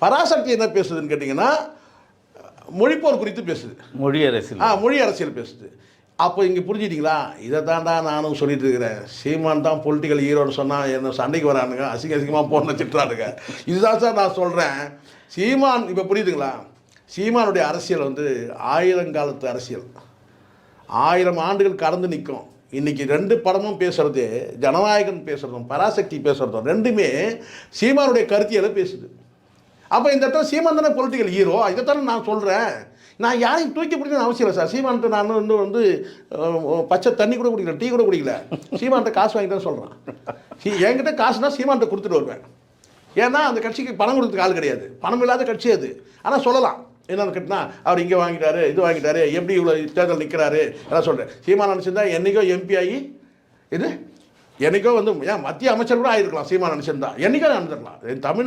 பராசக்தி என்ன பேசுதுன்னு கேட்டிங்கன்னா மொழிப்போர் குறித்து பேசுது, மொழி அரசியல் பேசுது. அப்போ இங்கே புரிஞ்சுட்டிங்களா? இதை தாண்டா நானும் சொல்லிட்டு இருக்கிறேன். சீமான் தான் பொலிட்டிக்கல் ஹீரோன்னு சொன்னால் என்ன சண்டைக்கு வரானுங்க, அசிங்கமாக போன திட்டுறானுங்க. இதுதான் சார் நான் சொல்கிறேன். சீமான் இப்போ புரியுதுங்களா? சீமானுடைய அரசியல் வந்து ஆயிரங்காலத்து அரசியல், 1000 ஆண்டுகள் கடந்து நிற்கும். இன்றைக்கி 2 படமும் பேசுகிறது, ஜனநாயகன் பேசுகிறதும் பராசக்தி பேசுகிறதும் ரெண்டுமே சீமானுடைய கருத்தியலை பேசுது. அப்போ இந்த இடத்துல சீமான் தானே பொலிட்டிக்கல் ஹீரோ. இதைத்தானே நான் சொல்கிறேன். நான் யாரையும் தூக்கி பிடிக்கணும்னு அவசியம் இல்லை சார். சீமான்ட்டு நான் வந்து பச்சை தண்ணி கூட குடிக்கல, டீ கூட குடிக்கல. சீமான்ட்ட காசு வாங்கிட்டு சொல்கிறேன். என்கிட்ட காசுனா சீமான்ட்ட கொடுத்துட்டு வருவேன். ஏன்னா அந்த கட்சிக்கு பணம் கொடுத்துக்கு ஆள் கிடையாது, பணம் இல்லாத கட்சி அது. ஆனால் சொல்லலாம் என்னென்னு கேட்டினா, அவர் இங்கே வாங்கிட்டாரு, இது வாங்கிட்டாரு, எப்படி இவ்வளோ தேர்தல் நிற்கிறாரு எல்லாம் சொல்கிறேன். சீமான் நினச்சிருந்தா என்றைக்கோ எம்பி ஆகி இது என்றைக்கோ வந்து ஏன் மத்திய அமைச்சர் கூட ஆகிருக்கலாம். சீமான் நினச்சிருந்தா என்றைக்கோ நடந்துடலாம். தமிழ்